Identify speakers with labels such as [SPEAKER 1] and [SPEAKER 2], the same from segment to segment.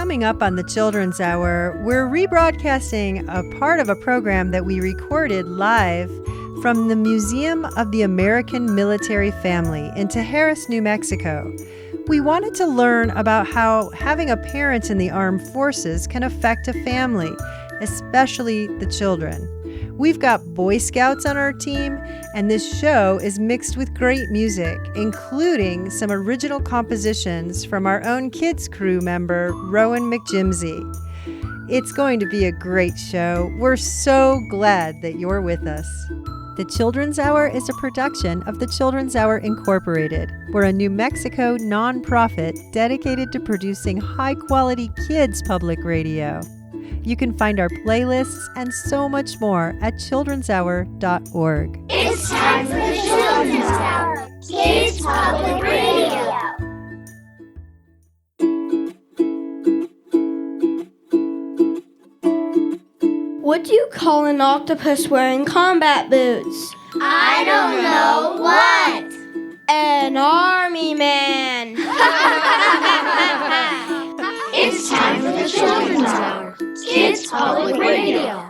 [SPEAKER 1] Coming up on the Children's Hour, we're rebroadcasting a part of a program that we recorded live from the Museum of the American Military Family in Tijeras, New Mexico. We wanted to learn about how having a parent in the armed forces can affect a family, especially the children. We've got Boy Scouts on our team, and this show is mixed with great music, including some original compositions from our own kids crew member, Rowan McJimsey. It's going to be a great show. We're so glad that you're with us. The Children's Hour is a production of the Children's Hour Incorporated. We're a New Mexico nonprofit dedicated to producing high-quality kids public radio. You can find our playlists and so much more at childrenshour.org.
[SPEAKER 2] It's time for the Children's Hour, Kids Public Radio.
[SPEAKER 3] What do you call an octopus wearing combat boots?
[SPEAKER 2] I don't know. What?
[SPEAKER 3] An army man.
[SPEAKER 2] It's time for the Children's Hour, Kids Public Radio.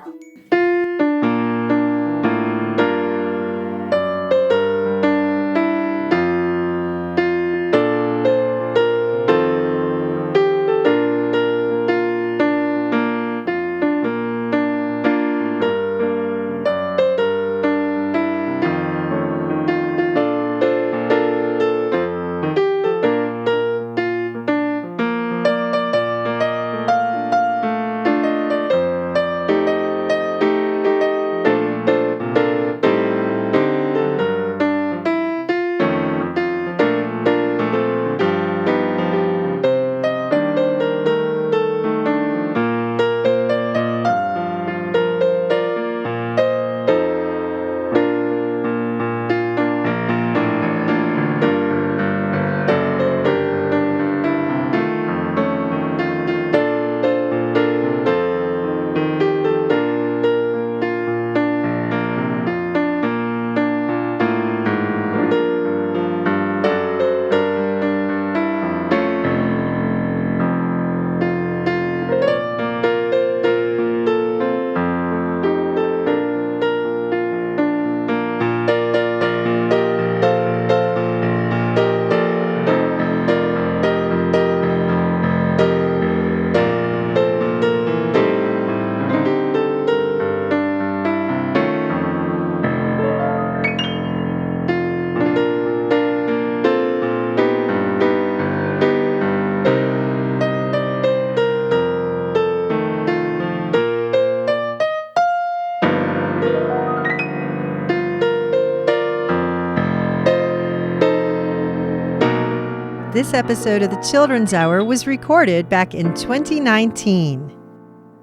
[SPEAKER 1] This episode of the Children's Hour was recorded back in 2019.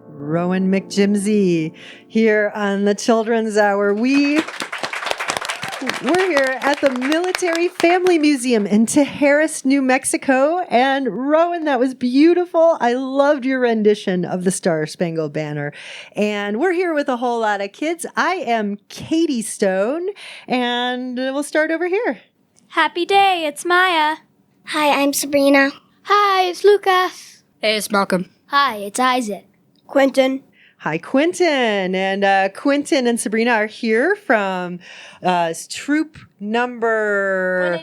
[SPEAKER 1] Rowan McJimsey here on the Children's Hour. We're here at the Military Family Museum in Tijeras, New Mexico. And Rowan, that was beautiful. I loved your rendition of the Star Spangled Banner. And we're here with a whole lot of kids. I am Katie Stone, and we'll start over here.
[SPEAKER 4] Happy day, it's Maya.
[SPEAKER 5] Hi, I'm Sabrina.
[SPEAKER 3] Hi, it's Lucas.
[SPEAKER 6] Hey, it's Malcolm.
[SPEAKER 5] Hi, it's Isaac.
[SPEAKER 3] Quentin.
[SPEAKER 1] Hi, Quentin. And Quentin and Sabrina are here from troop number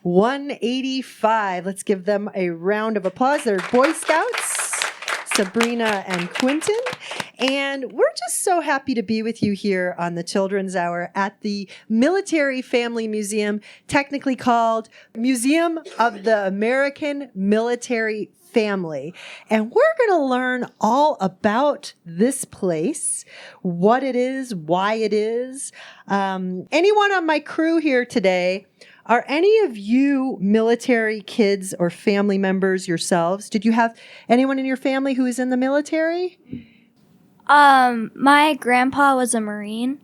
[SPEAKER 1] 185. Let's give them a round of applause. They're Boy Scouts, Sabrina and Quentin. And we're just so happy to be with you here on the Children's Hour at the Military Family Museum, technically called Museum of the American Military Family. And we're going to learn all about this place, what it is, why it is. Anyone on my crew here today, are any of you military kids or family members yourselves? Did you have anyone in your family who is in the military?
[SPEAKER 4] My grandpa was a Marine.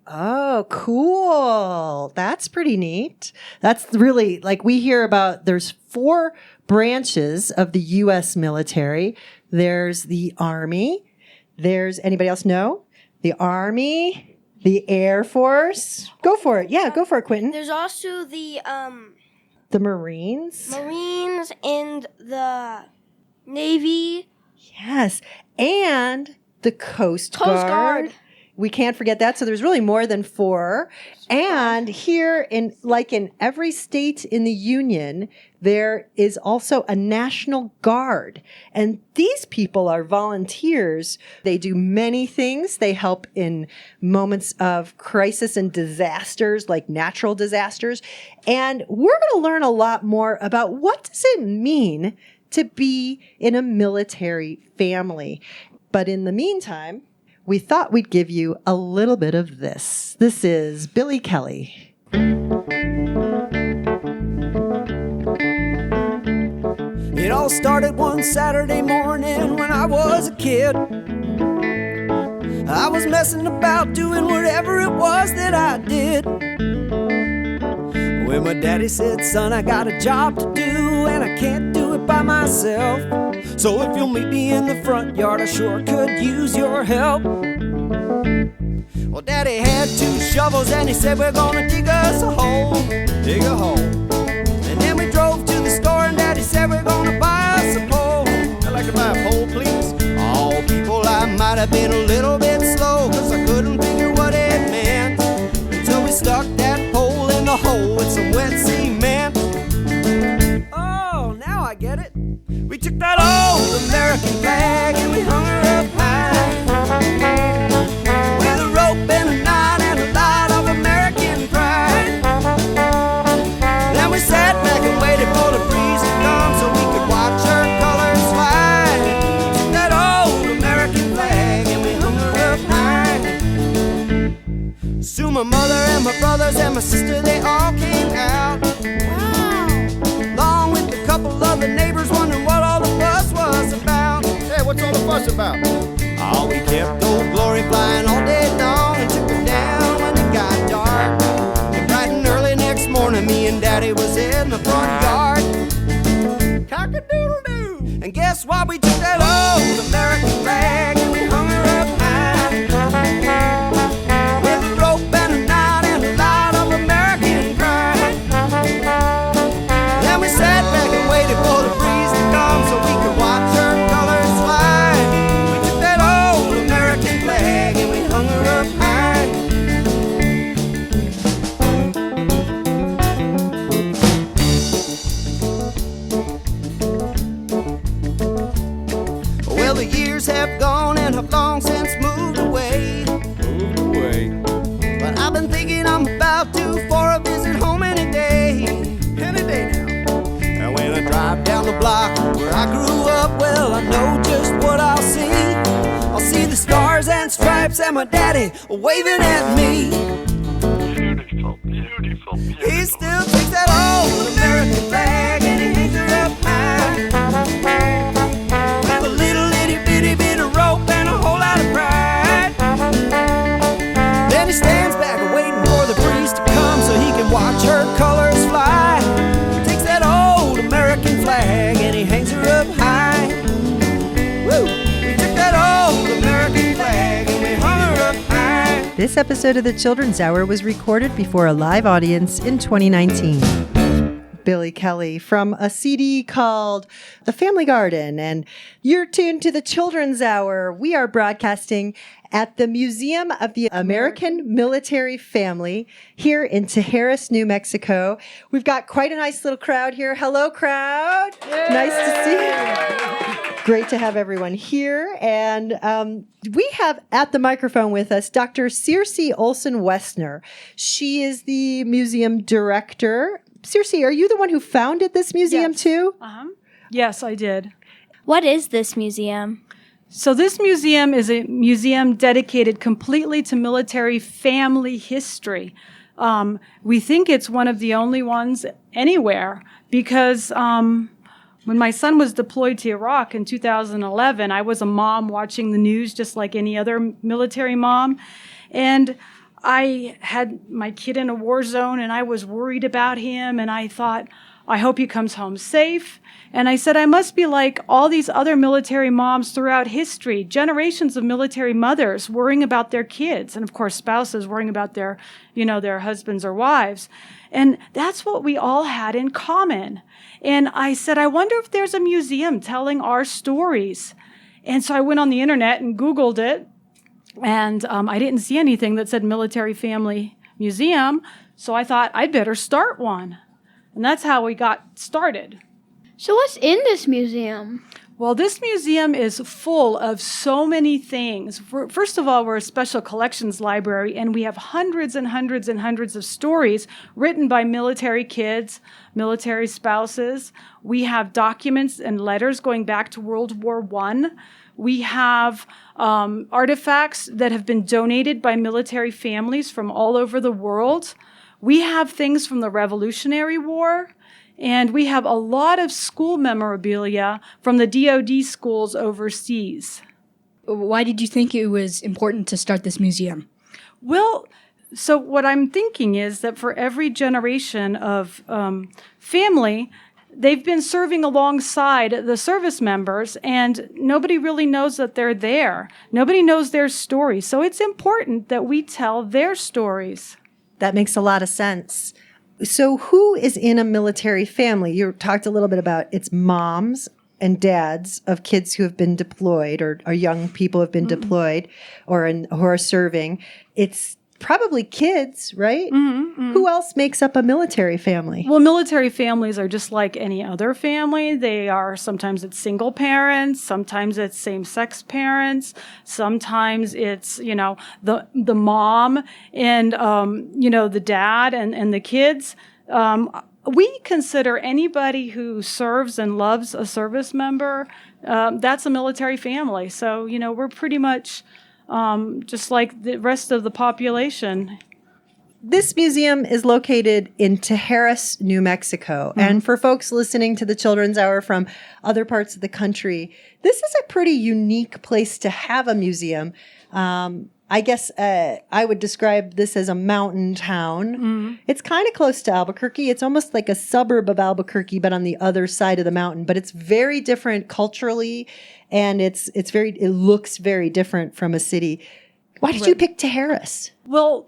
[SPEAKER 1] Oh, cool. That's pretty neat. That's really, like, we hear about, there's 4 branches of the U.S. military. There's the Army. There's, anybody else know? The Army, the Air Force. Go for it. Yeah, go for it, Quentin.
[SPEAKER 3] There's also the
[SPEAKER 1] The Marines.
[SPEAKER 3] Marines and the Navy.
[SPEAKER 1] Yes. And the Coast
[SPEAKER 3] Coast Guard.
[SPEAKER 1] We can't forget that. So there's really more than 4. And here in every state in the Union, there is also a National Guard. And these people are volunteers. They do many things. They help in moments of crisis and disasters, like natural disasters. And we're going to learn a lot more about what does it mean to be in a military family. But in the meantime, we thought we'd give you a little bit of this. This is Billy Kelly.
[SPEAKER 6] It all started one Saturday morning when I was a kid. I was messing about doing whatever it was that I did. When my daddy said, son, I got a job to do and I can't do it by myself. So if you'll meet me in the front yard, I sure could use your help. Well, Daddy had 2 shovels and he said, we're gonna dig us a hole. Dig a hole. And then we drove to the store and Daddy said, we're gonna buy us a pole. I'd like to buy a pole, please. Oh, people, I might have been a little bit slow, cause I couldn't figure what it meant until we stuck that pole in the hole with some wet cement. Oh, now I get it. We took that old American flag and we hung her up high with a rope and a knot and a lot of American pride. Then we sat back and waited for the breeze to come so we could watch her colors fly. We took that old American flag and we hung her up high. Soon my mother and my brothers and my sister, they all came out. Wow. Along with a couple of the neighbors wondering what all the fuss was about.
[SPEAKER 7] Hey, what's all the fuss about?
[SPEAKER 6] Oh, we kept Old Glory flying all day long and took her down when it got dark. And bright and early next morning, me and Daddy was in the front yard. Cock-a-doodle-doo. And guess what? We took that old American flag and we hung her up high with a rope and a knot and a lot of American pride. Then we sat back and waited for the breeze to come so we could watch her colors fly. We took that old American flag and we hung her up high. Well, the years have gone and have long since moved away. But I've been thinking I'm about due for a visit home any day. Any day now. And when I drive down the block where I grew up, well, I know just what I'll see. I'll see the stars and stripes and my daddy waving at me.
[SPEAKER 8] Beautiful, beautiful, beautiful.
[SPEAKER 6] He still takes that old American flag and he hangs her up high with a little itty bitty bit of rope and a whole lot of pride. Then he stands back waiting for the breeze to come so he can watch her colors fly. He takes that old American flag and he hangs her up high. Woo! We took that old American flag and we hung her up high.
[SPEAKER 1] This episode of the Children's Hour was recorded before a live audience in 2019. Billy Kelly from a CD called The Family Garden. And you're tuned to the Children's Hour. We are broadcasting at the Museum of the American Military Family here in Tijeras, New Mexico. We've got quite a nice little crowd here. Hello, crowd. Yay! Nice to see you. Great to have everyone here. And we have at the microphone with us Dr. Circe Olsen-Westner. She is the museum director. Circe, are you the one who founded this museum too?
[SPEAKER 9] Yes, I did.
[SPEAKER 4] What is this museum?
[SPEAKER 9] So this museum is a museum dedicated completely to military family history. We think it's one of the only ones anywhere because when my son was deployed to Iraq in 2011, I was a mom watching the news just like any other military mom. And I had my kid in a war zone and I was worried about him. And I thought, I hope he comes home safe. And I said, I must be like all these other military moms throughout history, generations of military mothers worrying about their kids, and of course spouses worrying about their husbands or wives. And that's what we all had in common. And I said, I wonder if there's a museum telling our stories. And so I went on the internet and Googled it, and I didn't see anything that said Military Family Museum. So I thought I'd better start one. And that's how we got started.
[SPEAKER 3] So what's in this museum?
[SPEAKER 9] Well, this museum is full of so many things. First of all, we're a special collections library, and we have hundreds and hundreds and hundreds of stories written by military kids, military spouses. We have documents and letters going back to World War I. We have artifacts that have been donated by military families from all over the world. We have things from the Revolutionary War. And we have a lot of school memorabilia from the DoD schools overseas.
[SPEAKER 7] Why did you think it was important to start this museum?
[SPEAKER 9] Well, so what I'm thinking is that for every generation of family, they've been serving alongside the service members, and nobody really knows that they're there. Nobody knows their stories. So it's important that we tell their stories.
[SPEAKER 1] That makes a lot of sense. So who is in a military family? You talked a little bit about it's moms and dads of kids who have been deployed or young people who have been deployed or who are serving. It's probably kids, right? Who else makes up a military family?
[SPEAKER 9] Well, military families are just like any other family. They are, sometimes it's single parents, sometimes it's same-sex parents, sometimes it's, the mom and, the dad and the kids. We consider anybody who serves and loves a service member, that's a military family. So, we're pretty much just like the rest of the population.
[SPEAKER 1] This museum is located in Tijeras, New Mexico. And for folks listening to the Children's Hour from other parts of the country, this is a pretty unique place to have a museum. I guess I would describe this as a mountain town. It's kind of close to Albuquerque. It's almost like a suburb of Albuquerque, but on the other side of the mountain. But it's very different culturally, and it looks very different from a city. Why did you pick Tijeras?
[SPEAKER 9] Well,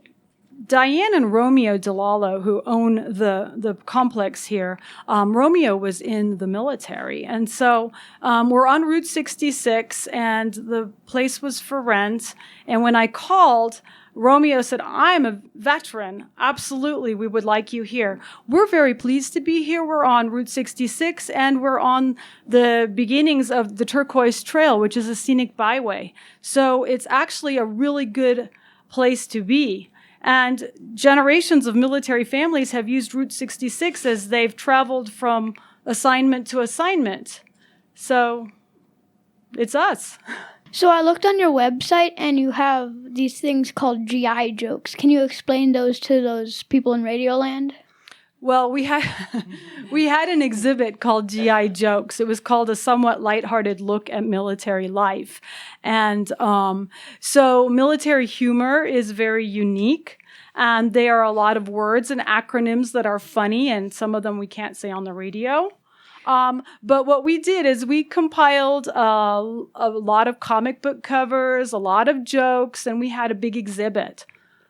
[SPEAKER 9] Diane and Romeo DeLallo, who own the complex here, Romeo was in the military. And so we're on Route 66, and the place was for rent. And when I called, Romeo said, I'm a veteran. Absolutely, we would like you here. We're very pleased to be here. We're on Route 66, and we're on the beginnings of the Turquoise Trail, which is a scenic byway. So it's actually a really good place to be. And generations of military families have used Route 66 as they've traveled from assignment to assignment. So it's us.
[SPEAKER 3] So I looked on your website, and you have these things called GI jokes. Can you explain those to those people in Radioland?
[SPEAKER 9] Well, we had an exhibit called GI Jokes. It was called A Somewhat Lighthearted Look at Military Life. And so military humor is very unique. And there are a lot of words and acronyms that are funny, and some of them we can't say on the radio. But what we did is we compiled a lot of comic book covers, a lot of jokes, and we had a big exhibit.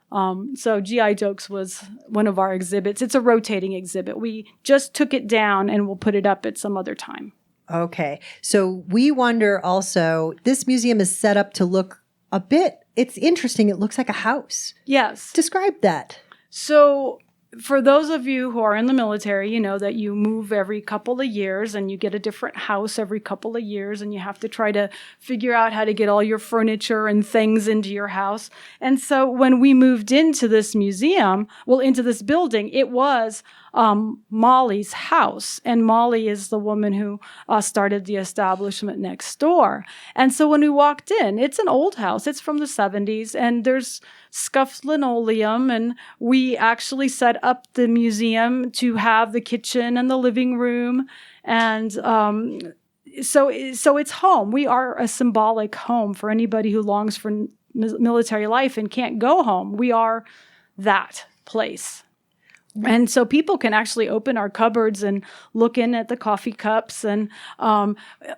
[SPEAKER 9] So GI Jokes was one of our exhibits. It's a rotating exhibit. We just took it down, and we'll put it up at some other time.
[SPEAKER 1] Okay. So we wonder also, this museum is set up to look a bit, it's interesting. It looks like a house.
[SPEAKER 9] Yes.
[SPEAKER 1] Describe that.
[SPEAKER 9] So for those of you who are in the military, you know that you move every couple of years and you get a different house every couple of years, and you have to try to figure out how to get all your furniture and things into your house. And so when we moved into this museum, into this building, it was Molly's house. And Molly is the woman who started the establishment next door. And so when we walked in, it's an old house. It's from the 70s, and there's scuffed linoleum, and we actually set up the museum to have the kitchen and the living room. And so it's home. We are a symbolic home for anybody who longs for military life and can't go home. We are that place. And so people can actually open our cupboards and look in at the coffee cups and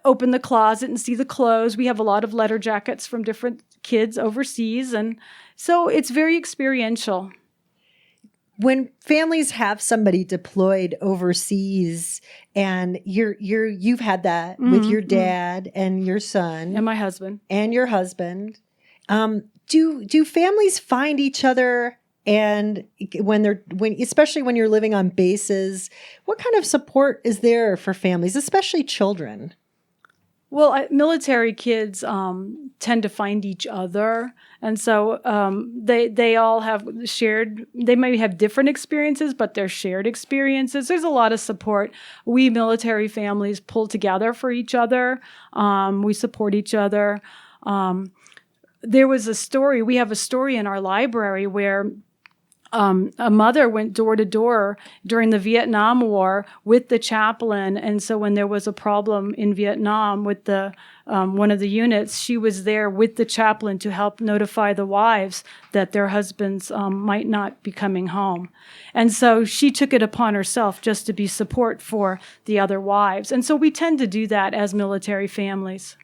[SPEAKER 9] open the closet and see the clothes. We have a lot of letter jackets from different kids overseas. And so it's very experiential.
[SPEAKER 1] When families have somebody deployed overseas, and you've had that with your dad and your son
[SPEAKER 9] And my husband.
[SPEAKER 1] and your husband, do families find each other? And especially when you're living on bases, what kind of support is there for families, especially children?
[SPEAKER 9] Well, military kids tend to find each other. And so they all have they maybe have different experiences, but they're shared experiences. There's a lot of support. We military families pull together for each other. We support each other. There was a story, we have a story in our library where a mother went door to door during the Vietnam War with the chaplain. And so when there was a problem in Vietnam with the one of the units, she was there with the chaplain to help notify the wives that their husbands might not be coming home. And so she took it upon herself just to be support for the other wives. And so we tend to do that as military families.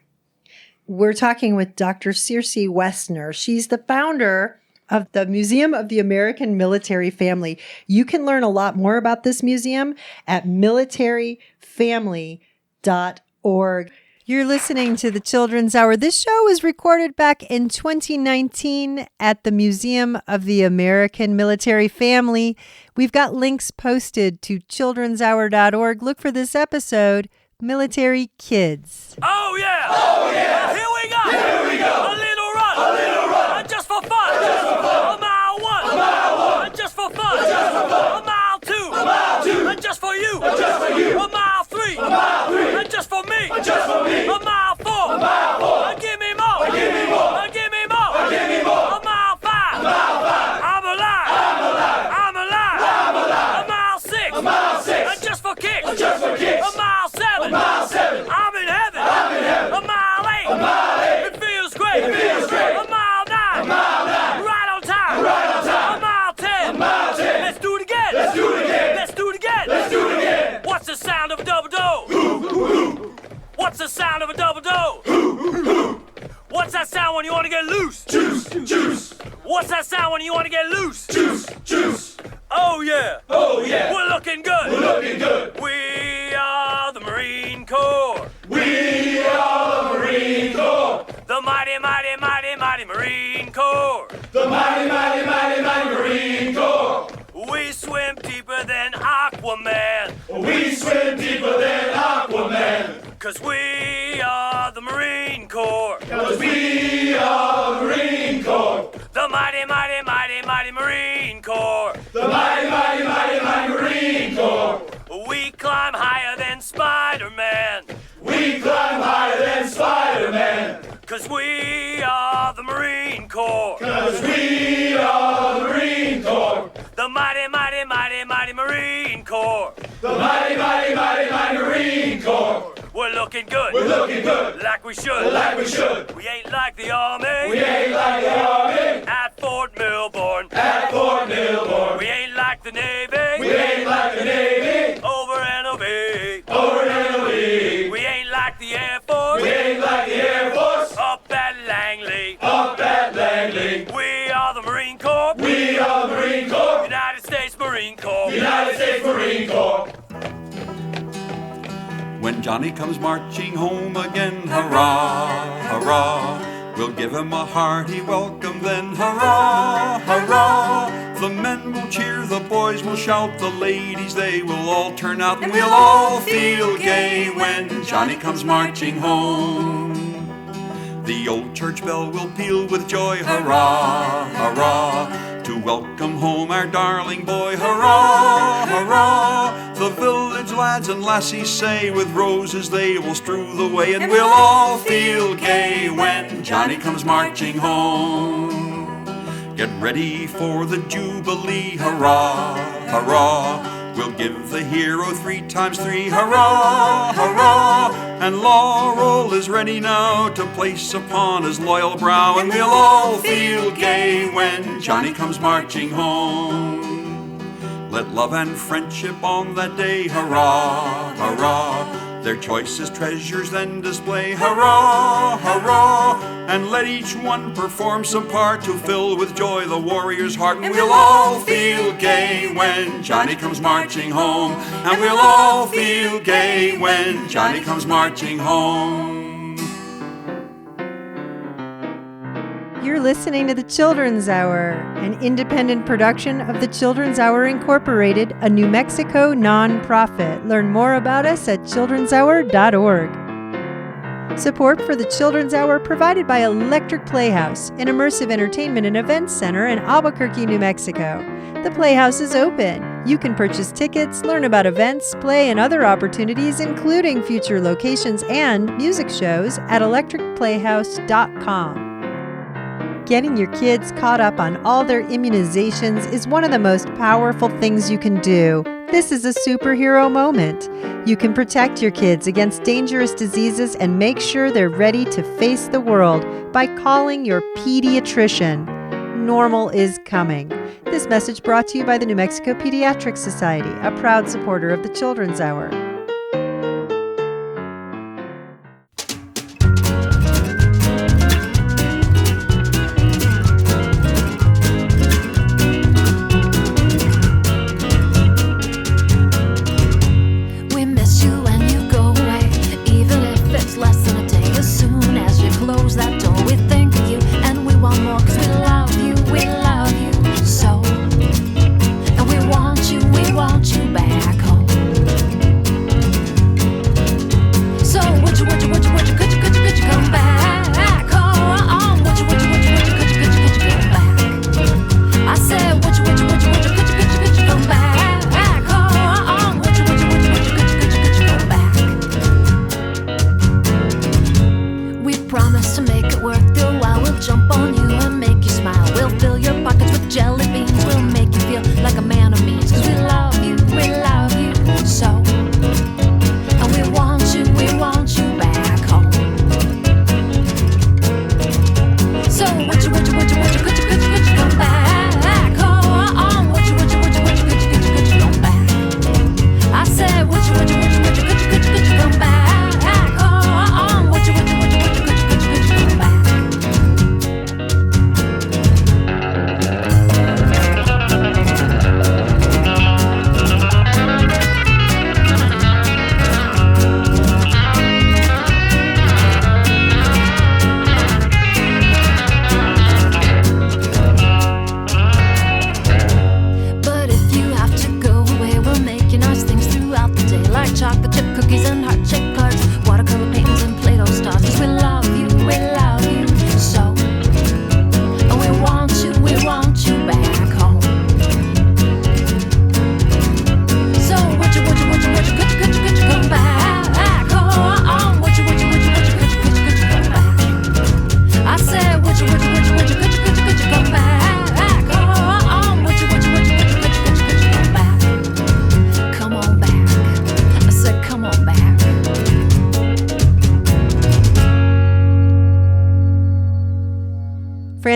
[SPEAKER 1] We're talking with Dr. Circe Westner. She's the founder of the Museum of the American Military Family. You can learn a lot more about this museum at militaryfamily.org. You're listening to the Children's Hour. This show was recorded back in 2019 at the Museum of the American Military Family. We've got links posted to childrenshour.org. Look for this episode, Military Kids.
[SPEAKER 6] Oh yeah! Oh yeah! Here we go! Here we go! A little run! A little run! Just for fun! Just for fun! A mile one! A mile one! Just for fun! Just for fun! A mile two! A mile two! Just for you! Just for you! A mile three! A mile three! Just for me! Just for me! A mile four! A mile four! Give me more! Give me more! Give me more! Give me more! A mile five! A mile five! I'm alive! I'm alive! I'm alive! I'm alive! A mile six! A mile six! Just for kicks! Just for kicks! A mile seven! A mile seven! I'm in heaven! I'm in heaven! A mile eight! A mile eight! It feels great! It feels great! A mile nine! A mile nine! Right on time! Right on time! A mile 10! A mile 10! Let's do it again! Let's do it again! Let's do it again! Let's do it again! What's the sound of a double do? What's the sound of a double do? What's that sound when you want to get loose? Juice! Juice! What's that sound when you want to get loose? Juice! Juice! Oh yeah! Oh yeah! We're looking good! We're looking good! We are the Marine Corps! We are the Marine Corps! The mighty, mighty, mighty, mighty Marine Corps! The mighty, mighty, mighty, mighty Marine Corps! We swim deeper than Aquaman! We swim deeper than Aquaman! 'Cause we are the Marine Corps! 'Cause we are the Marine Corps! The mighty, mighty, mighty, mighty Marine Corps! The mighty, mighty, mighty, mighty Marine Corps! We climb higher than Spider-Man! We climb higher than Spider-Man! 'Cause we are the Marine Corps! 'Cause we are the Marine Corps! The mighty, mighty, mighty, mighty Marine Corps! The mighty, mighty, mighty, mighty Marine Corps! We're looking good! We're looking good! Like we should! Like we should! We ain't like the Army! We ain't like the Army! At Fort Milborn! At Fort Milborn! We ain't like the Navy! We ain't like the Navy! Over NOV! Over NOV! We ain't like the Air Force! We ain't like the Air Force! Up at Langley! Up at Langley! We are the Marine Corps! We are the Marine Corps! United States Marine Corps! United States Marine Corps!
[SPEAKER 10] When Johnny comes marching home again, hurrah, hurrah, we'll give him a hearty welcome then, hurrah, hurrah. The men will cheer, the boys will shout, the ladies, they will all turn out, and we'll all feel gay when Johnny comes marching home. The old church bell will peal with joy, hurrah, hurrah, to welcome home our darling boy, hurrah, hurrah. The village lads and lassies say with roses they will strew the way, and we'll all feel gay when Johnny comes marching home. Get ready for the Jubilee, hurrah, hurrah. We'll give the hero 3 times 3, hurrah, hurrah. And Laurel is ready now to place upon his loyal brow, and we'll all feel gay when Johnny comes marching home. Let love and friendship on that day, hurrah, hurrah. Their choicest treasures then display, hurrah, hurrah. And let each one perform some part to fill with joy the warrior's heart. And we'll all feel gay when Johnny comes marching home. And we'll all feel gay when Johnny comes marching home.
[SPEAKER 1] You're listening to The Children's Hour, an independent production of The Children's Hour Incorporated, a New Mexico nonprofit. Learn more about us at childrenshour.org. Support for The Children's Hour provided by Electric Playhouse, an immersive entertainment and events center in Albuquerque, New Mexico. The Playhouse is open. You can purchase tickets, learn about events, play, and other opportunities, including future locations and music shows at electricplayhouse.com. Getting your kids caught up on all their immunizations is one of the most powerful things you can do. This is a superhero moment. You can protect your kids against dangerous diseases and make sure they're ready to face the world by calling your pediatrician. Normal is coming. This message brought to you by the New Mexico Pediatric Society, a proud supporter of the Children's Hour.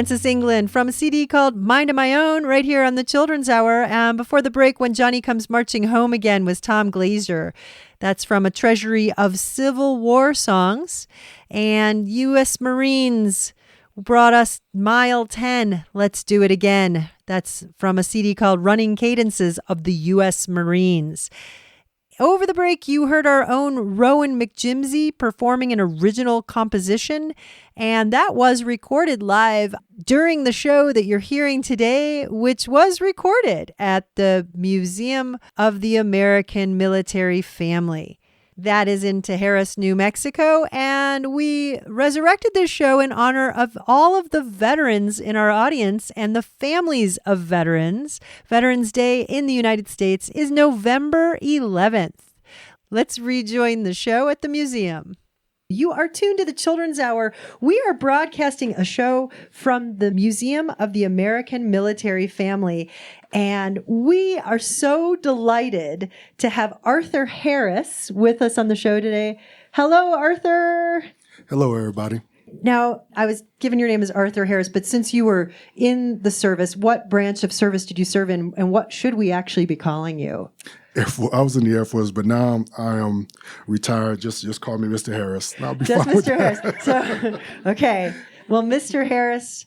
[SPEAKER 1] Francis England from a CD called Mind of My Own right here on the Children's Hour. Before the break, When Johnny Comes Marching Home Again was Tom Glazer. That's from a treasury of Civil War songs. And U.S. Marines brought us Mile 10, Let's Do It Again. That's from a CD called Running Cadences of the U.S. Marines. Over the break, you heard our own Rowan McJimsey performing an original composition, and that was recorded live during the show that you're hearing today, which was recorded at the Museum of the American Military Family. That is in Tijeras, New Mexico, and we resurrected this show in honor of all of the veterans in our audience and the families of veterans. Veterans Day in the United States is November 11th. Let's rejoin the show at the museum. You are tuned to the Children's Hour. We are broadcasting a show from the Museum of the American Military Family. And we are so delighted to have Arthur Harris with us on the show today. Hello, Arthur.
[SPEAKER 11] Hello, everybody.
[SPEAKER 1] now, I was given your name as Arthur Harris, but since you were in the service, what branch of service did you serve in, and what should we actually be calling you?
[SPEAKER 11] I was in the Air Force, but now I am retired. Just call me Mr. Harris. And I'll be
[SPEAKER 1] Just
[SPEAKER 11] fine with
[SPEAKER 1] Mr.
[SPEAKER 11] that.
[SPEAKER 1] Harris. So, okay. Well, Mr. Harris,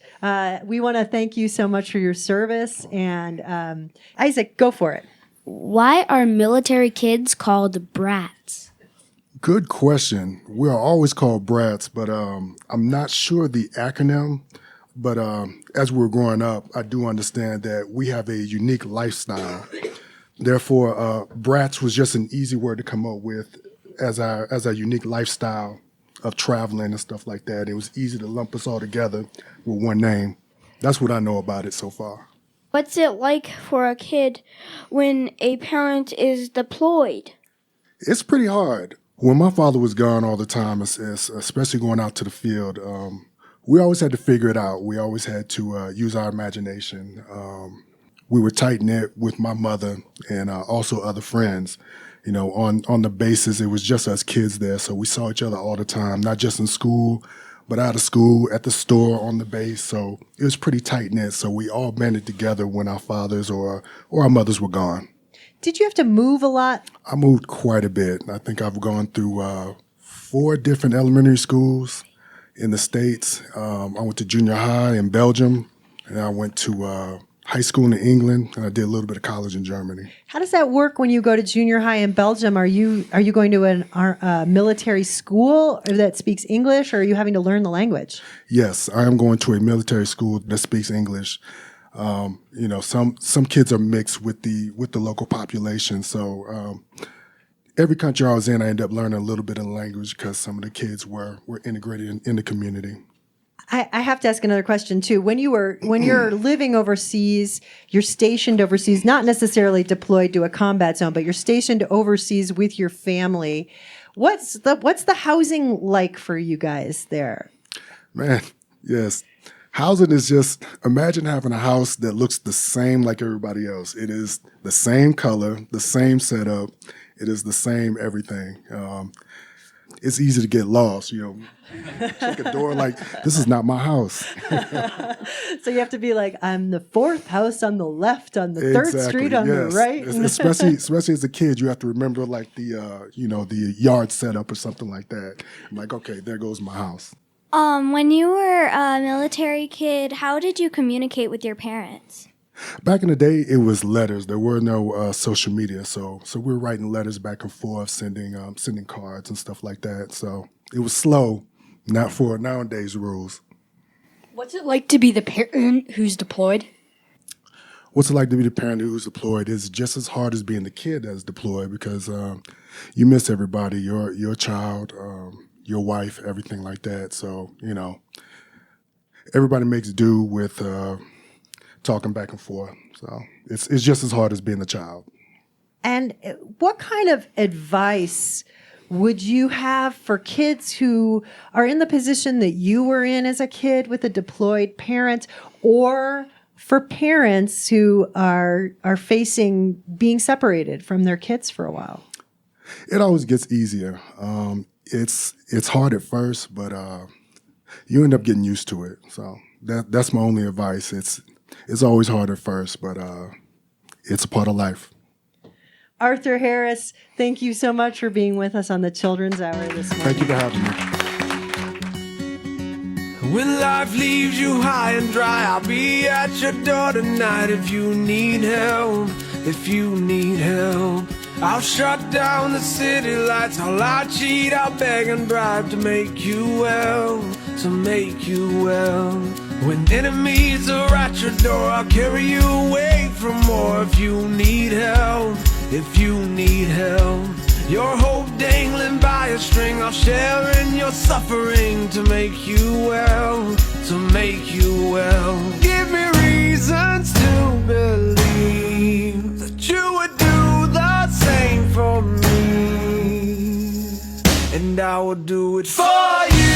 [SPEAKER 1] we want to thank you so much for your service. And Isaac, go for it.
[SPEAKER 5] Why are military kids called brats?
[SPEAKER 11] Good question. We are always called brats, but I'm not sure the acronym. But as we were growing up, I do understand that we have a unique lifestyle. Therefore, brats was just an easy word to come up with as our unique lifestyle of traveling and stuff like that. It was easy to lump us all together with one name. That's what I know about it so far.
[SPEAKER 3] What's it like for a kid when a parent is deployed?
[SPEAKER 11] It's pretty hard. When my father was gone all the time, especially going out to the field, we always had to figure it out. We always had to use our imagination. We were tight-knit with my mother and also other friends. You know, on the bases, it was just us kids there, so we saw each other all the time, not just in school, but out of school, at the store, on the base. So it was pretty tight-knit, so we all banded together when our fathers or our mothers were gone.
[SPEAKER 1] Did you have to move a lot?
[SPEAKER 11] I moved quite a bit. I think I've gone through 4 different elementary schools in the States. I went to junior high in Belgium, and I went to high school in England, and I did a little bit of college in Germany.
[SPEAKER 1] How does that work when you go to junior high in Belgium? Are you going to a military school that speaks English, or are you having to learn the language?
[SPEAKER 11] Yes, I am going to a military school that speaks English. You know, some kids are mixed with the local population. So every country I was in, I ended up learning a little bit of the language because some of the kids were integrated in the community.
[SPEAKER 1] I have to ask another question too. When you're living overseas, you're stationed overseas, not necessarily deployed to a combat zone, but you're stationed overseas with your family. What's the housing like for you guys there?
[SPEAKER 11] Man, yes. Housing is just, imagine having a house that looks the same like everybody else. It is the same color, the same setup. It is the same everything. It's easy to get lost, you know. Check a door like, this is not my house.
[SPEAKER 1] So you have to be like, I'm the 4th house on the left, on the 3rd street on the right.
[SPEAKER 11] Especially as a kid, you have to remember like the yard setup or something like that. I'm like, okay, there goes my house.
[SPEAKER 4] When you were a military kid, how did you communicate with your parents?
[SPEAKER 11] Back in the day, it was letters. There were no social media, so we were writing letters back and forth, sending cards and stuff like that. So it was slow, not for nowadays rules.
[SPEAKER 7] What's it like to be the parent who's deployed?
[SPEAKER 11] What's it like to be the parent who's deployed is just as hard as being the kid that's deployed because you miss everybody, your child, your wife, everything like that. So, you know, everybody makes do with talking back and forth. So it's just as hard as being a child.
[SPEAKER 1] And what kind of advice would you have for kids who are in the position that you were in as a kid with a deployed parent, or for parents who are facing being separated from their kids for a while?
[SPEAKER 11] It always gets easier. It's hard at first, but you end up getting used to it. So that's my only advice. It's always hard at first, but it's a part of life.
[SPEAKER 1] Arthur Harris, thank you so much for being with us on the Children's Hour this morning.
[SPEAKER 11] Thank you for having me.
[SPEAKER 6] When life leaves you high and dry, I'll be at your door tonight if you need help, if you need help. I'll shut down the city lights, I'll lie, cheat, I'll beg and bribe to make you well, to make you well. When enemies are at your door, I'll carry you away from more if you need help, if you need help. Your hope dangling by a string, I'll share in your suffering to make you well, to make you well. Give me reasons to believe that you would do the same for me, and I will do it for you.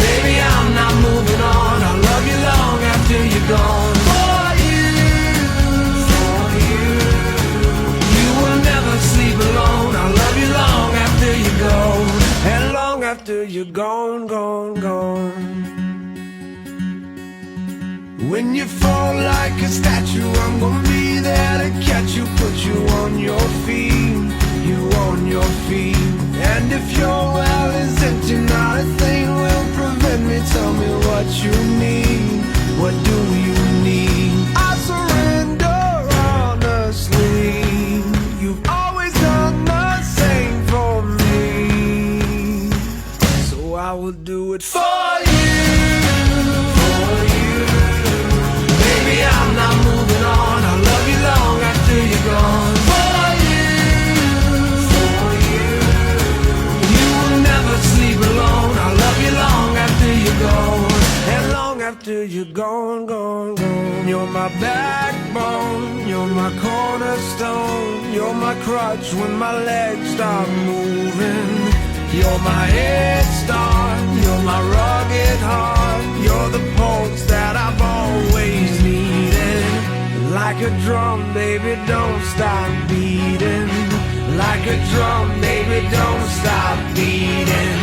[SPEAKER 6] Baby, I'm not moving on. I'll love you long after you're gone. For you, you will never sleep alone. I'll love you long after you go, and long after you're gone, gone, gone. When you fall like a statue, I'm gonna be there to catch you, put you on your feet, you on your feet. And if your well is empty, not a thing will prevent me. Tell me what you need, what do you need? I surrender honestly. You've always done the same for me, so I will do it for you, for you. Baby, I'm not moving on. I'll love you long after you're gone. For you, you will never sleep alone. I'll love you long after you're gone, and long after you're gone, gone, gone. You're my backbone, you're my cornerstone, you're my crutch when my legs stop moving. You're my head start, you're my rugged heart, you're the pulse that I've always needed. Like a drum, baby, don't stop beating. Like a drum, baby, don't stop beating.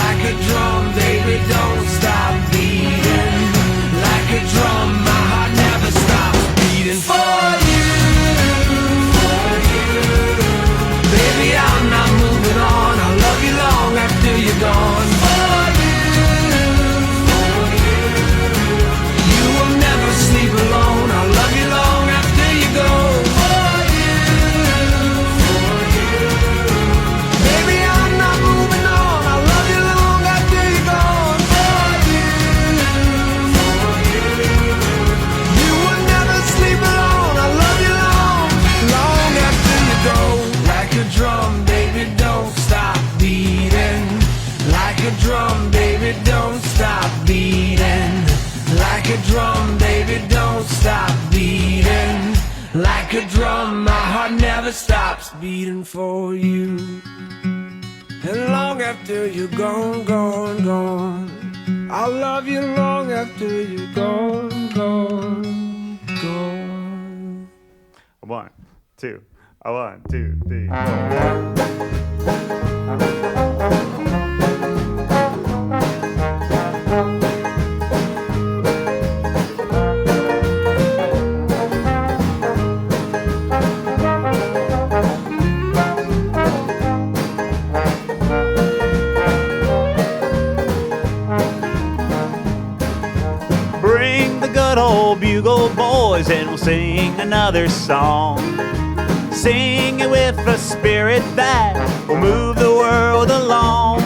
[SPEAKER 6] Like a drum, baby, don't stop beating. Like a drum, my heart never stops beating. For you, for you. Baby, I'm not moving on. I'll love you long after you're gone. For you, for you. You will never sleep alone. I'll love you long after you go. For you, for you. Baby, I'm not moving on. I'll love you long after you're gone. For you, for you. You will never sleep alone. I'll love you long, long after you go. Like a drum, baby, don't stop beating. Like a drum, baby, don't stop beating. Like a drum, baby, don't stop beating. Like a drum, my heart never stops beating for you. And long after you're gone, gone, gone, I'll love you long after you're gone, gone, gone.
[SPEAKER 12] One, two, 1, 2, 3, 4. Bring the good old bugle boys and we'll sing another song. Sing it with a spirit that will move the world along.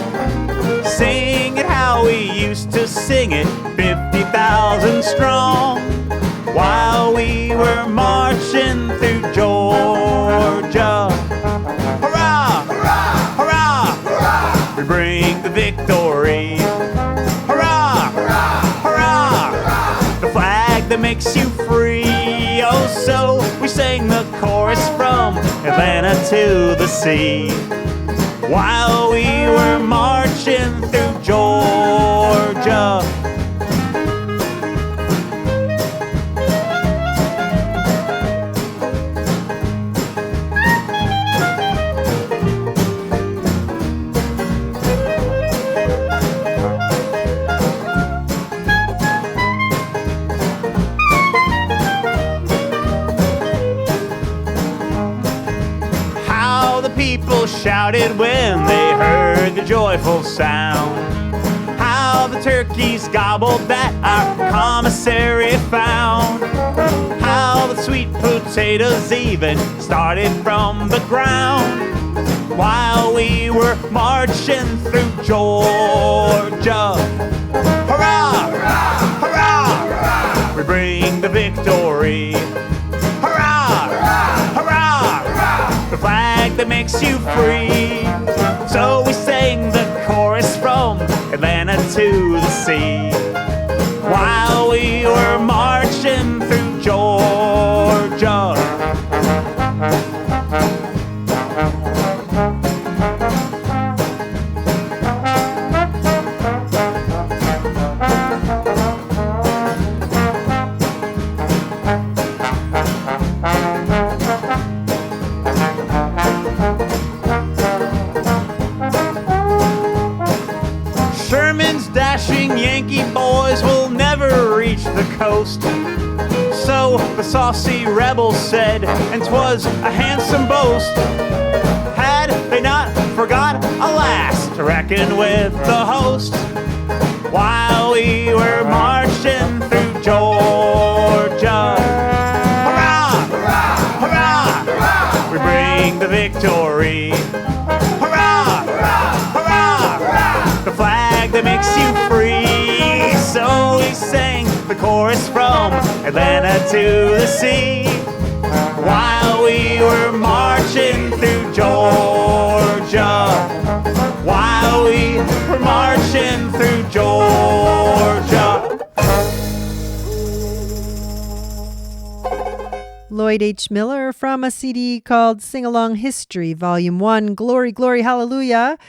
[SPEAKER 12] Sing it how we used to sing it, 50,000 strong. While we were marching through Georgia. Hurrah! Hurrah! Hurrah! Hurrah! We bring the victory. Hurrah! Hurrah! Hurrah! The flag that makes you free. Oh, so we sang the chorus from Atlanta to the sea. While we were marching through Georgia. People shouted when they heard the joyful sound. How the turkeys gobbled that our commissary found. How the sweet potatoes even started from the ground. While we were marching through Georgia. Hurrah! Hurrah! Hurrah! Hurrah! We bring the victory. Hurrah! Hurrah! Hurrah! The flag that makes you free. So we sang the chorus from Atlanta to the sea. While we were marching through Georgia. dashing Yankee boys will never reach the coast. So the saucy rebels said, and 'twas a handsome boast. Had they not forgot, alas, to reckon with the host. While we were marching through Georgia, hurrah, hurrah, hurrah, hurrah, we bring the victory. Hurrah, hurrah, hurrah, hurrah, the flag that makes you free. So we sang the chorus from Atlanta to the sea. While we were marching through Georgia, while we were marching through Georgia.
[SPEAKER 1] Lloyd H. Miller from a CD called Sing Along History, Volume 1, Glory, Glory, Hallelujah.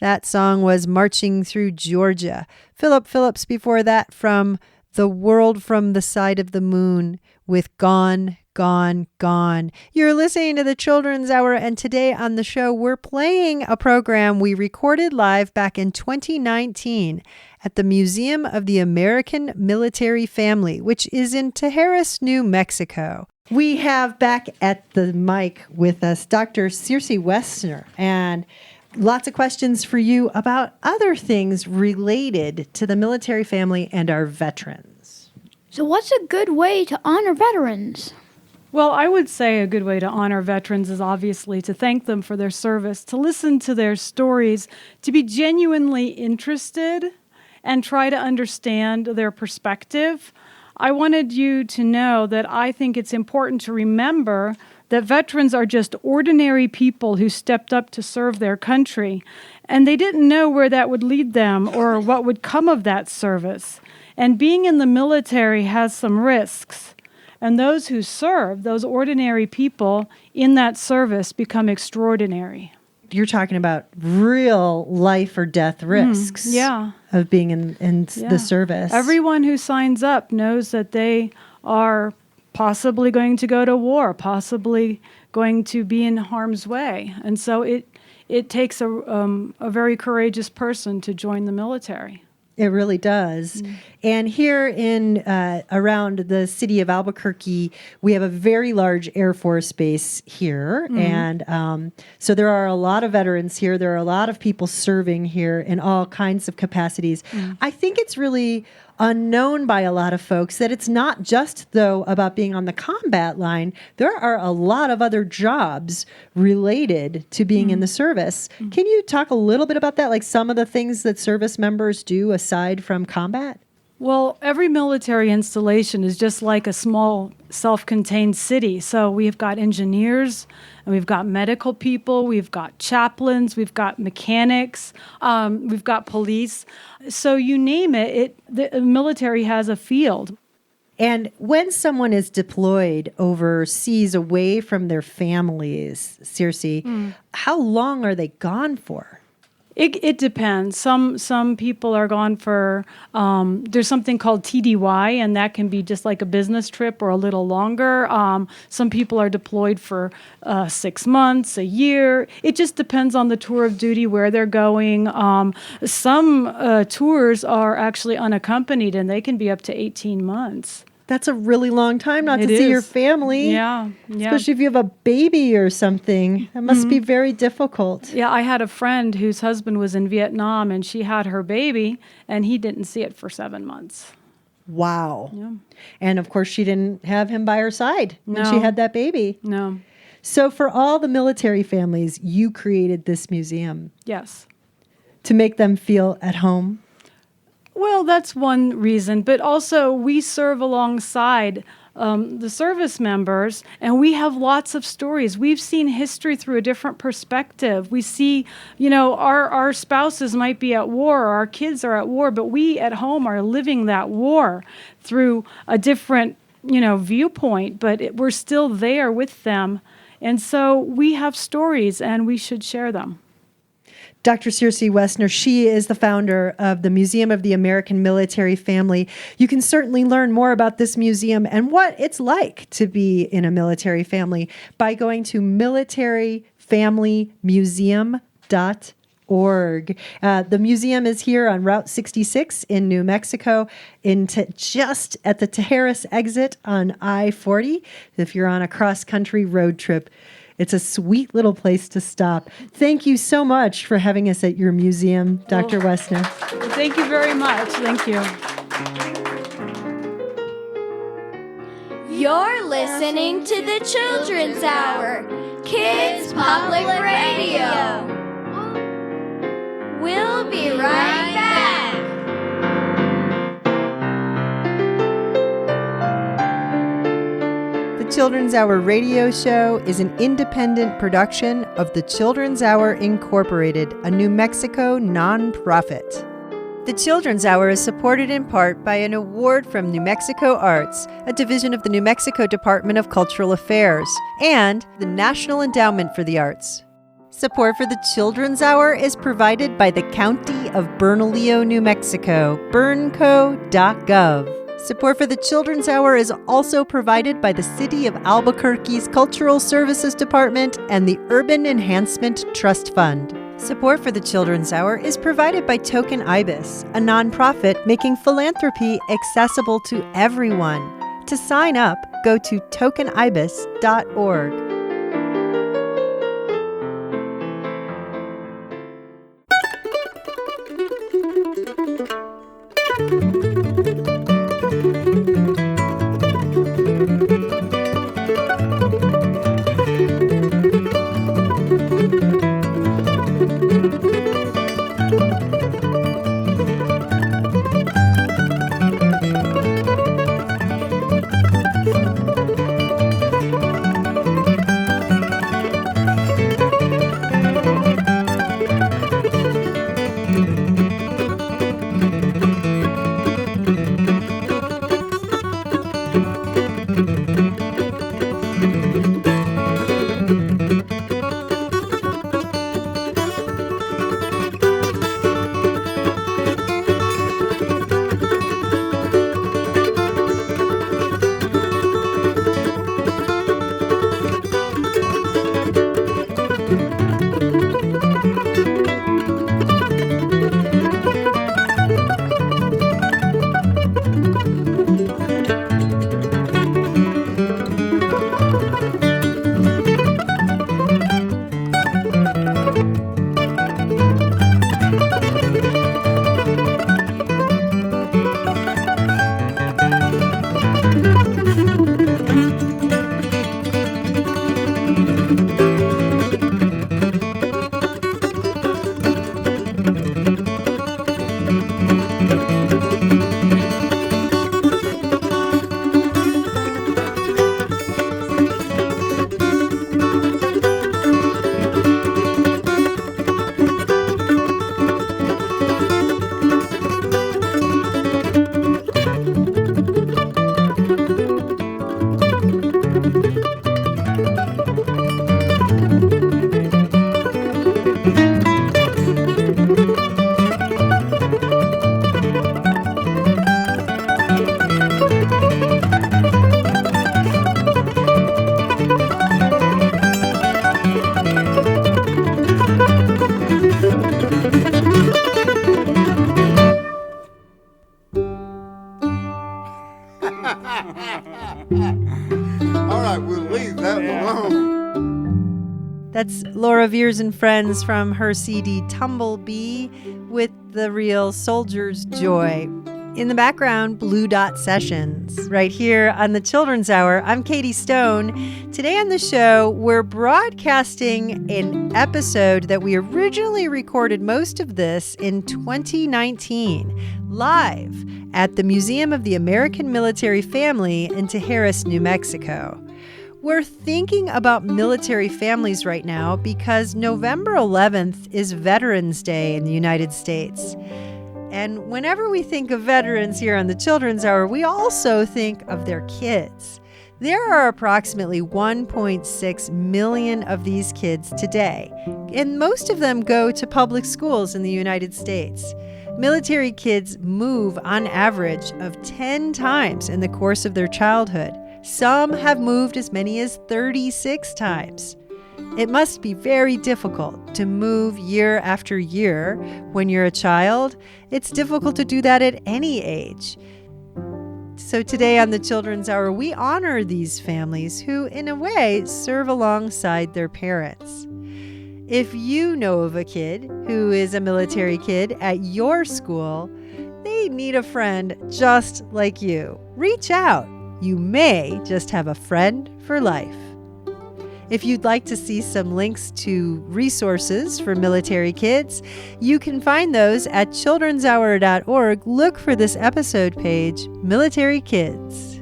[SPEAKER 1] That song was Marching Through Georgia. Philip Phillips before that from The World from the Side of the Moon with Gone, Gone, Gone. You're listening to the Children's Hour, and today on the show, we're playing a program we recorded live back in 2019 at the Museum of the American Military Family, which is in Tijeras, New Mexico. We have back at the mic with us Dr. Circe Wessner, and lots of questions for you about other things related to the military family and our veterans.
[SPEAKER 3] So what's a good way to honor veterans?
[SPEAKER 9] Well, I would say a good way to honor veterans is obviously to thank them for their service, to listen to their stories, to be genuinely interested and try to understand their perspective. I wanted you to know that I think it's important to remember that veterans are just ordinary people who stepped up to serve their country, and they didn't know where that would lead them or what would come of that service. And being in the military has some risks, and those who serve, those ordinary people in that service, become extraordinary.
[SPEAKER 1] You're talking about real life or death risks of being in the service.
[SPEAKER 9] Everyone who signs up knows that they are possibly going to go to war, possibly going to be in harm's way. And so it takes a very courageous person to join the military.
[SPEAKER 1] It really does. And here in around the city of Albuquerque, we have a very large Air Force base here. And so there are a lot of veterans here. There are a lot of people serving here in all kinds of capacities. I think it's really unknown by a lot of folks that it's not just, though, about being on the combat line. There are a lot of other jobs related to being in the service. Can you talk a little bit about that, like some of the things that service members do aside from combat?
[SPEAKER 9] Well, every military installation is just like a small self-contained city. So we've got engineers, and we've got medical people, we've got chaplains, we've got mechanics, we've got police. So you name it, the military has a field.
[SPEAKER 1] And when someone is deployed overseas away from their families, Circe, how long are they gone for?
[SPEAKER 9] It depends. Some people are gone for, there's something called TDY, and that can be just like a business trip or a little longer. Some people are deployed for 6 months, a year. It just depends on the tour of duty, where they're going. Some tours are actually unaccompanied, and they can be up to 18 months.
[SPEAKER 1] That's a really long time not to see your family.
[SPEAKER 9] Yeah.
[SPEAKER 1] Especially if you have a baby or something. That must be very difficult.
[SPEAKER 9] Yeah, I had a friend whose husband was in Vietnam, and she had her baby, and he didn't see it for 7 months.
[SPEAKER 1] Wow.
[SPEAKER 9] Yeah.
[SPEAKER 1] And of course, she didn't have him by her side when she had that baby.
[SPEAKER 9] No.
[SPEAKER 1] So for all the military families, you created this museum.
[SPEAKER 9] Yes.
[SPEAKER 1] To make them feel at home.
[SPEAKER 9] Well, that's one reason, but also we serve alongside the service members, and we have lots of stories. We've seen history through a different perspective. We see, our spouses might be at war, or our kids are at war, but we at home are living that war through a different, viewpoint, but we're still there with them. And so we have stories, and we should share them.
[SPEAKER 1] Dr. Circe Wessner, she is the founder of the Museum of the American Military Family. You can certainly learn more about this museum and what it's like to be in a military family by going to militaryfamilymuseum.com. The museum is here on Route 66 in New Mexico, just at the Tijeras exit on I-40. If you're on a cross-country road trip, it's a sweet little place to stop. Thank you so much for having us at your museum, Dr. Wessner.
[SPEAKER 9] Well, thank you very much. Thank you.
[SPEAKER 2] You're listening to the Children's Hour, Kids Public Radio. We'll be right back.
[SPEAKER 1] The Children's Hour radio show is an independent production of the Children's Hour Incorporated, a New Mexico nonprofit. The Children's Hour is supported in part by an award from New Mexico Arts, a division of the New Mexico Department of Cultural Affairs, and the National Endowment for the Arts. Support for the Children's Hour is provided by the County of Bernalillo, New Mexico, bernco.gov. Support for the Children's Hour is also provided by the City of Albuquerque's Cultural Services Department and the Urban Enhancement Trust Fund. Support for the Children's Hour is provided by Token Ibis, a nonprofit making philanthropy accessible to everyone. To sign up, go to tokenibis.org.
[SPEAKER 13] All right, we'll leave that alone.
[SPEAKER 1] That's Laura Veers and Friends from her CD Tumblebee with the real Soldier's Joy. In the background, Blue Dot Sessions. Right here on the Children's Hour, I'm Katie Stone. Today on the show, we're broadcasting an episode that we originally recorded most of this in 2019, live at the Museum of the American Military Family in Tijeras, New Mexico. We're thinking about military families right now because November 11th is Veterans Day in the United States. And whenever we think of veterans here on the Children's Hour, we also think of their kids. There are approximately 1.6 million of these kids today, and most of them go to public schools in the United States. Military kids move on average of 10 times in the course of their childhood. Some have moved as many as 36 times. It must be very difficult to move year after year when you're a child. It's difficult to do that at any age. So today on the Children's Hour, we honor these families who, in a way, serve alongside their parents. If you know of a kid who is a military kid at your school, they need a friend just like you. Reach out. You may just have a friend for life. If you'd like to see some links to resources for military kids, you can find those at childrenshour.org. Look for this episode page, Military Kids.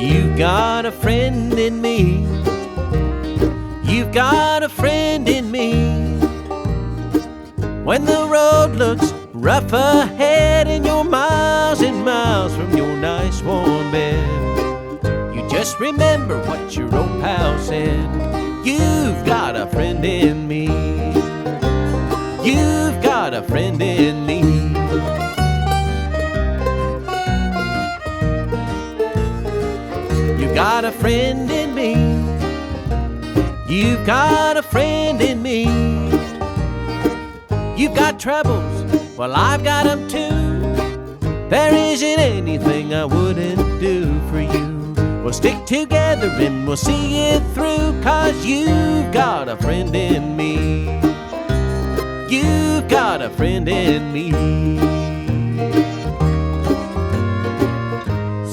[SPEAKER 6] You got a friend in me. You've got a friend in me. When the road looks rough ahead and you're miles and miles from your nice warm bed, you just remember what your old pal said. You've got a friend in me. You've got a friend in me. You got a friend in me. You've got a friend in me. You've got troubles, well I've got them too. There isn't anything I wouldn't do for you. We'll stick together and we'll see it through, 'cause you've got a friend in me. You've got a friend in me.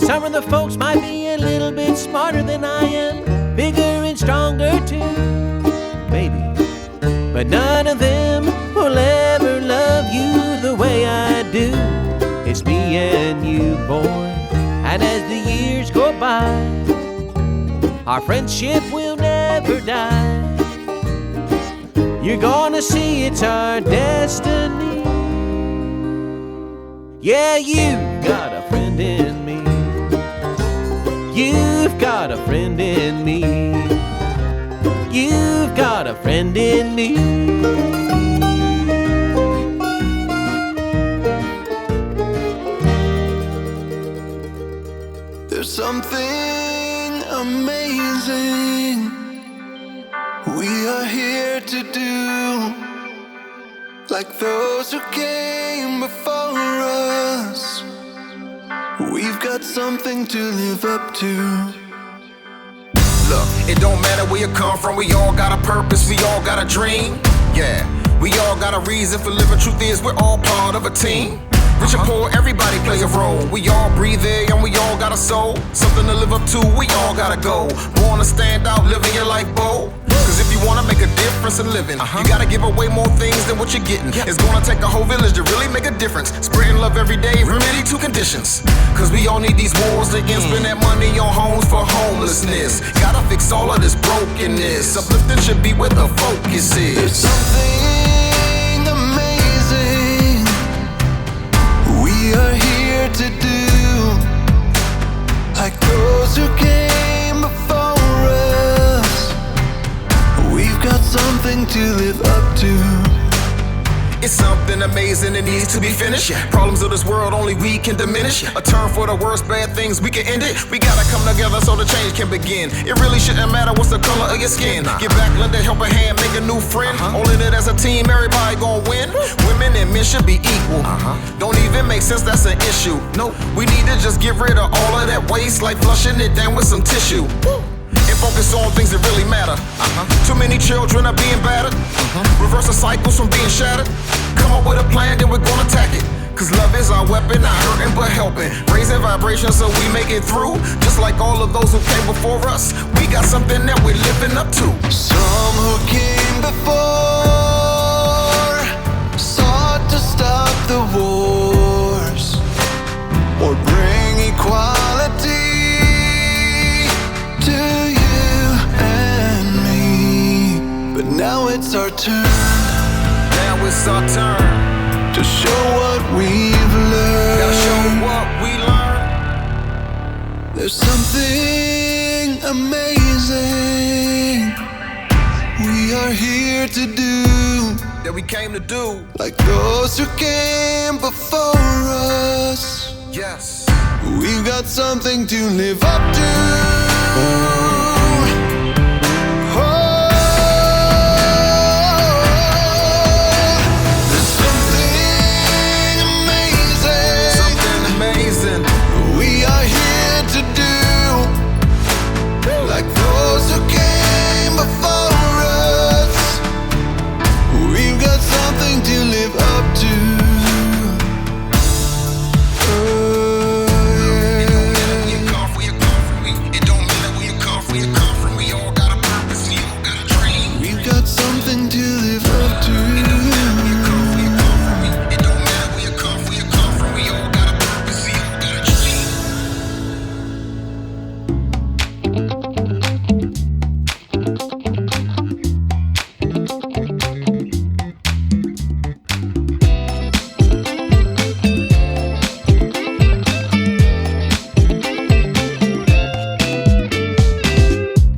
[SPEAKER 6] Some of the folks might be a little bit smarter than I am, bigger and stronger too, maybe, but none of them will ever love you the way I do. It's me and you, boy, and as the years go by, our friendship will never die. You're gonna see it's our destiny. Yeah, you've got a friend in me. You've got a friend in me. You've got a friend in me.
[SPEAKER 13] There's something amazing we are here to do, like those who came before us. We've got something to live up to.
[SPEAKER 14] Look, it don't matter where you come from, we all got a purpose, we all got a dream. Yeah, we all got a reason for living. Truth is, we're all part of a team. Rich or poor, everybody plays a role. We all breathe air and we all got a soul. Something to live up to, we all gotta go. Born to stand out, living your life bold. Cause if you wanna make a difference in living, you gotta give away more things than what you're getting. It's gonna take a whole village to really make a difference. Spreading love every day, remedy to conditions. Cause we all need these wars to end. Spend that money on homes for homelessness. Gotta fix all of this brokenness. Uplifting should be where the focus is.
[SPEAKER 13] There's something amazing we are here to do, like those who came before us. We've got something to live up to.
[SPEAKER 14] It's something amazing that needs to be finished. Problems of this world only we can diminish. A term for the worst bad things, we can end it. We gotta come together so the change can begin. It really shouldn't matter what's the color of your skin. Get back, lend a helping hand, make a new friend. All in it as a team, everybody gon' win. Women and men should be equal. Don't even make sense, that's an issue. Nope, we need to just get rid of all of that waste, like flushing it down with some tissue. And focus on things that really matter. Too many children are being battered. Reverse the cycles from being shattered. Come up with a plan, then we're gonna attack it. Cause love is our weapon, not hurting but helping. Raising vibrations so we make it through. Just like all of those who came before us, we got something that we're living up to.
[SPEAKER 13] Some who came before sought to stop the wars or bring equality to you and me. But now it's our turn.
[SPEAKER 14] Now it's our turn
[SPEAKER 13] to show what we've learned.
[SPEAKER 14] Gotta show what we learned.
[SPEAKER 13] There's something amazing we are here to do.
[SPEAKER 14] that we came to do.
[SPEAKER 13] Like those who came before us.
[SPEAKER 14] Yes.
[SPEAKER 13] We've got something to live up to.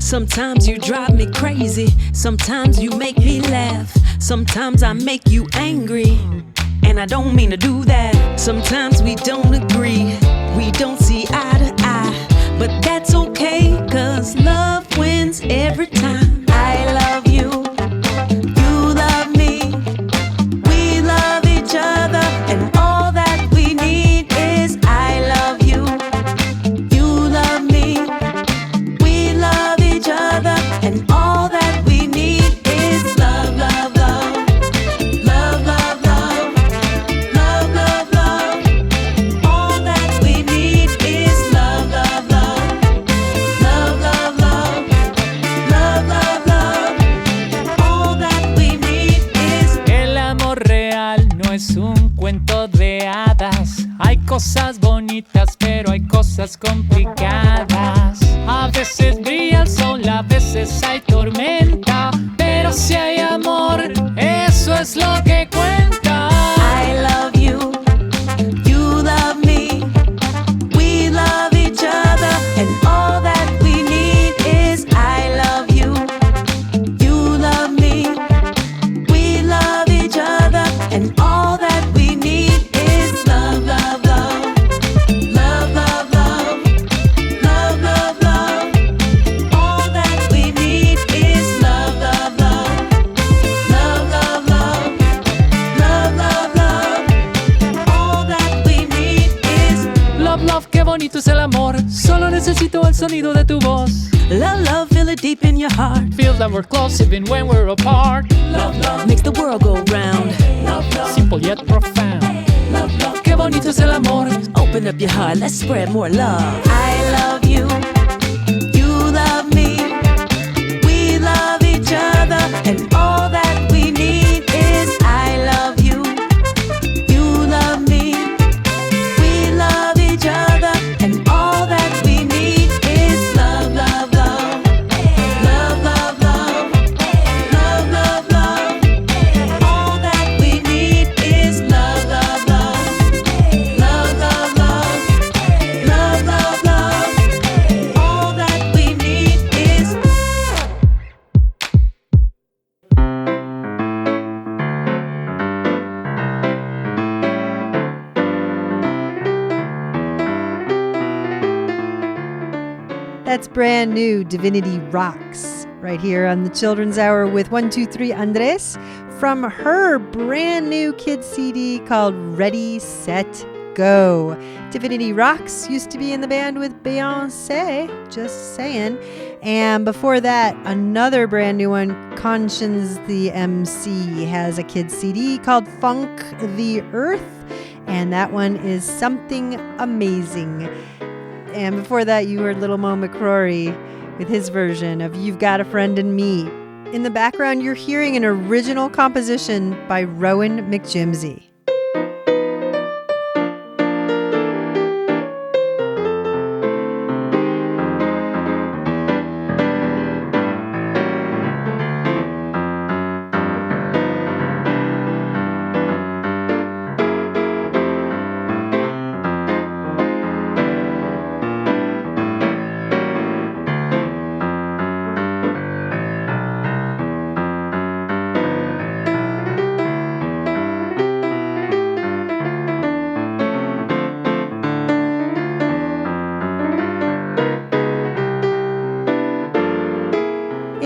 [SPEAKER 15] Sometimes you drive me crazy, sometimes you make me laugh, sometimes I make you angry, and I don't mean to do that. Sometimes we don't agree, we don't see eye to eye, but that's okay, 'cause love wins every time. I love you, you love me, we love each other, and all that we need is I love you, you love me, we love each other, and all that we need is love, love, love, love, love, love, love, love, love. All that we need is love, love, love, love, love, love, love, love, love. All that we need is.
[SPEAKER 16] El amor real no es un cuento de hadas. Hay cosas bonitas, pero hay cosas complicadas. A veces brilla el sol, a veces hay tormenta, pero si hay amor, eso es lo que cuenta.
[SPEAKER 15] I love you, you love me, we love each other, and all that we need is I love you, you love me, we love each other, and all that we need is love, love, love, love, love, love, love, love, love. All that we need is love, love, love, love, love, love, love, love, love. All that we need is
[SPEAKER 16] Love, love, qué bonito es el amor. Solo necesito el sonido de tu voz.
[SPEAKER 15] love, love, feel it deep in your heart.
[SPEAKER 16] Feel that we're close even when we're apart.
[SPEAKER 15] Love, love, makes the world go round.
[SPEAKER 16] Love, love, simple yet profound. Love, love, qué bonito es el amor.
[SPEAKER 15] Open up your heart, let's spread more love. I love you, you love me, we love each other, and all that we need is I love you, you love me, we love each other, and all that we need is love, love, love, love, love, love, love, love, love. All that we need is love, love, love, love, love, love, love, love, love. All that we need is.
[SPEAKER 1] That's brand new Divinity Rocks right here on the Children's Hour with 123 Andres from her brand new kids CD called Ready, Set, Go. Divinity Rocks used to be in the band with Beyonce, just saying. And before that, another brand new one, Conscience the MC, has a kids CD called Funk the Earth, and that one is Something Amazing. And before that, you heard Little Mo McCrory with his version of You've Got a Friend in Me. In the background, you're hearing an original composition by Rowan McJimsey.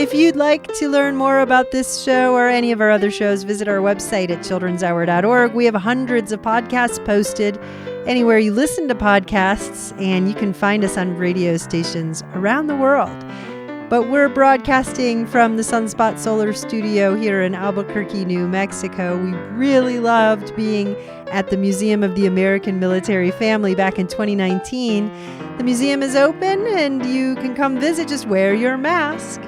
[SPEAKER 1] If you'd like to learn more about this show or any of our other shows, visit our website at childrenshour.org. We have hundreds of podcasts posted anywhere you listen to podcasts, and you can find us on radio stations around the world. But we're broadcasting from the Sunspot Solar Studio here in Albuquerque, New Mexico. We really loved being at the Museum of the American Military Family back in 2019. The museum is open and you can come visit. Just wear your mask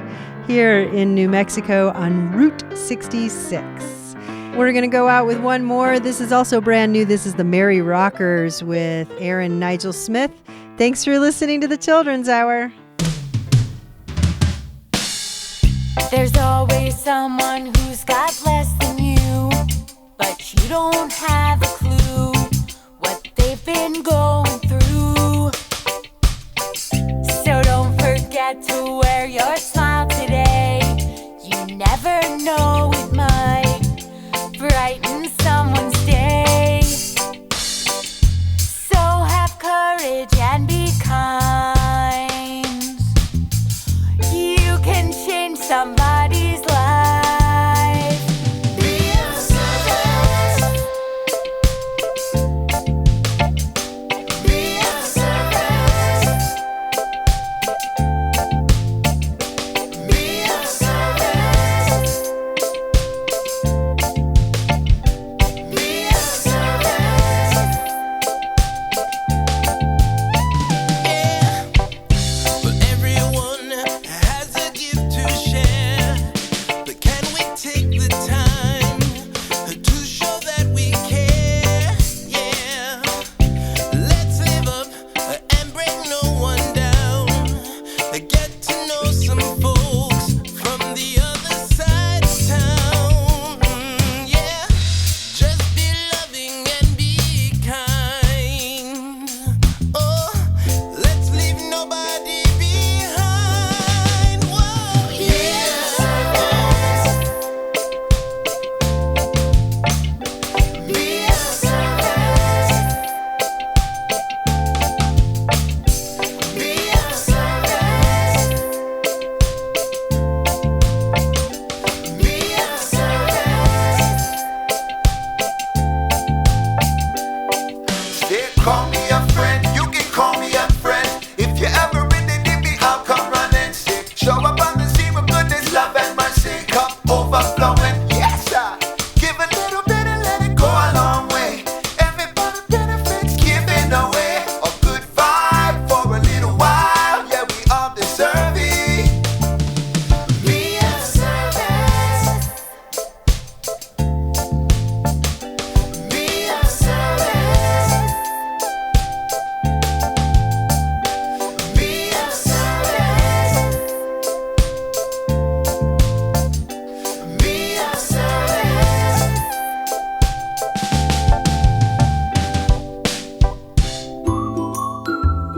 [SPEAKER 1] here in New Mexico on Route 66. We're going to go out with one more. This is also brand new. This is the Merry Rockers with Aaron Nigel Smith. Thanks for listening to the Children's Hour.
[SPEAKER 17] There's always someone who's got less than you, but you don't have a clue what they've been going through. So don't forget to wear your smile today. You never know, it might brighten someone's day. So have courage and be kind. You can change somebody's life. Be of service. Be of service. Be of service. Be of service. Yeah. But everyone has a gift to share. But can we take the time to show that we care? Yeah. Let's live up and break no one down. Get to know some folks from the other side of town. Yeah. Just be loving and be kind. Oh, let's leave nobody behind. Whoa, yeah. Be of service. Be of service. Be of service.
[SPEAKER 13] They call me a friend, you can call me a friend. If you ever really need me, I'll come running. Show up on the scene with goodness, love, and mercy. Cup overflowing, yes, sir. Give a little bit and let it go a long way. Everybody benefits giving away. A good vibe for a little while, yeah, we all deserve it.
[SPEAKER 17] Be of service. Be of service. Be of service. Be of service.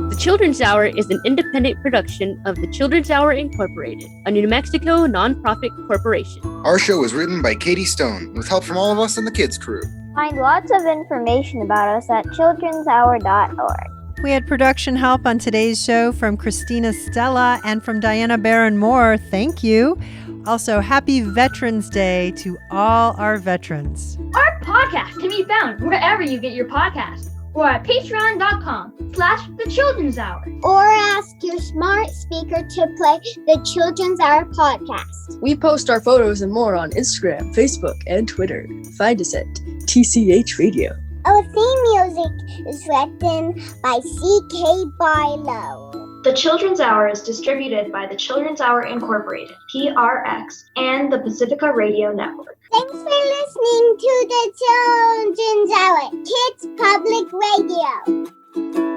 [SPEAKER 18] The Children's Hour is an independent production of the Children's Hour Incorporated, a New Mexico nonprofit corporation.
[SPEAKER 19] Our show was written by Katie Stone, with help from all of us in the kids crew.
[SPEAKER 4] Find lots of information about us at childrenshour.org.
[SPEAKER 1] We had production help on today's show from Christina Stella and from Diana Barron Moore. Thank you. Also, happy Veterans Day to all our veterans.
[SPEAKER 20] Our podcast can be found wherever you get your podcasts or at patreon.com/The Children's Hour.
[SPEAKER 2] Or ask your smart speaker to play the Children's Hour podcast.
[SPEAKER 21] We post our photos and more on Instagram, Facebook, and Twitter. Find us at TCH Radio.
[SPEAKER 2] Our theme music is written by C.K. Barlow.
[SPEAKER 20] The Children's Hour is distributed by the Children's Hour Incorporated, PRX, and the Pacifica Radio Network.
[SPEAKER 2] Thanks for listening to the Children's Hour, Kids Public Radio.